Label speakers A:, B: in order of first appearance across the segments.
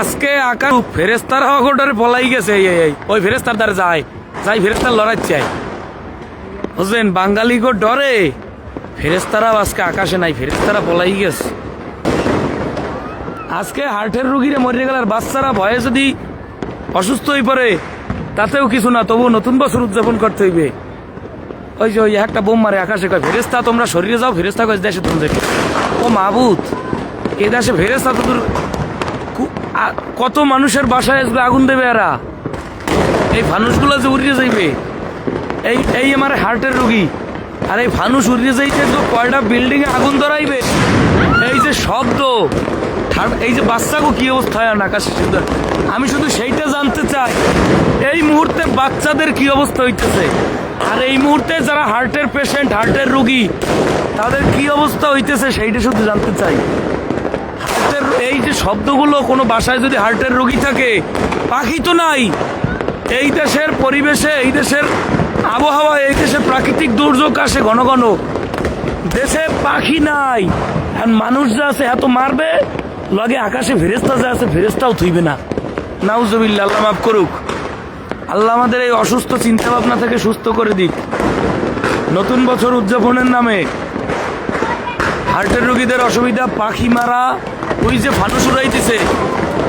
A: আজকে আকাশ ফেরেস্তার হওয়াটারে পলাই গেছে। ওই ফেরেস্তার দ্বারা যাই ফেরেস্তার লড়াচ্ছে বুঝলেন, বাঙালি গো ডরে ফেরেস্তারাও আজকে আকাশে নাই, ফেরেস্তারা পলাই গেছে। আজকে হার্টের রুগীরা মরে গেল, আর বাচ্চারা ভয়ে যদি অসুস্থ হয়ে পড়ে তাতেও কিছু না, তবু নতুন বছর উদযাপন করতে হইবে। ওই যে ওই একটা বোম মারে আকাশে, কয় ফেরেস্তা তোমরা শরীরে যাও, ফেরেস্তা কয় দেশে তোমরা। ও মাহবুদ, এ দেশে ফেরেস্তা তো কত মানুষের বাসায় আগুন দেবে এরা, এই ফানুসগুলো যে উড়িয়ে যাইবে। এই আমার হার্টের রোগী, আর এই ফানুস উড়িয়ে যাইতে কয়টা বিল্ডিং এ আগুন ধরাইবে। এই যে শব্দ, এই যে বাচ্চাগো কি অবস্থায় আকাশে, আমি শুধু সেইটা জানতে চাই এই মুহূর্তে বাচ্চাদের কি অবস্থা হইতেছে, আর এই মুহূর্তে যারা হার্টের পেশেন্ট, হার্টের রোগী, তাদের কি অবস্থা হইতেছে সেইটা শুধু জানতে চাই। হার্টের এই যে শব্দগুলো, কোনো বাসায় যদি হার্টের রোগী থাকে, পাখি তো নাই এই দেশের পরিবেশে, এই দেশের আবহাওয়া, এই দেশের প্রাকৃতিক দুর্যোগ আসে ঘন ঘন, দেশে পাখি নাই, আর মানুষ যা আছে এত মারবে, লগে আকাশে ফেরেস্তা যা আছে ফেরেস্তাও থইবে না। নাউজুবিল্লাহ, আল্লাহ মাফ করুক। আল্লাহ আমাদের এই অসুস্থ চিন্তা ভাবনা থেকে সুস্থ করে দিক। নতুন বছর উদযাপনের নামে হার্টের রোগীদের অসুবিধা, পাখি মারা, ওই যে ফানুস উড়াইতেছে,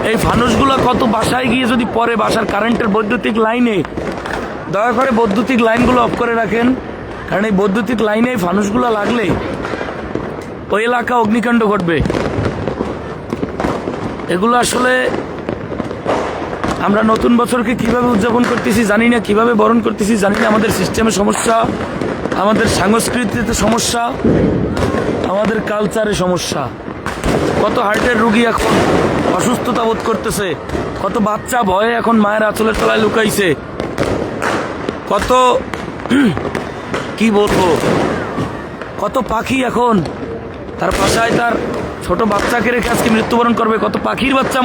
A: এই ফানুসগুলো কত বাসায় গিয়ে যদি পরে, বাসার কারেন্টের বৈদ্যুতিক লাইনে, দয়া করে বৈদ্যুতিক লাইনগুলো অফ করে রাখেন, কারণ এই বৈদ্যুতিক লাইনে এই ফানুসগুলো লাগলে ওই এলাকা অগ্নিকাণ্ড ঘটবে। এগুলো আসলে আমরা নতুন বছরকে কিভাবে উদযাপন করতেছি জানি না, কিভাবে বরণ করতেছি জানি না। আমাদের সিস্টেমে সমস্যা, আমাদের সংস্কৃতিতে সমস্যা, আমাদের কালচারে সমস্যা। কত হার্টের রুগী এখন অসুস্থতা বোধ করতেছে, কত বাচ্চা ভয়ে এখন মায়ের আঁচলের তলায় লুকাইছে, কত কি বলবো, কত পাখি এখন তার বাসায় তার ছোট বাচ্চাকে রেখে আজকে মৃত্যুবরণ করবে, কত পাখির বাচ্চা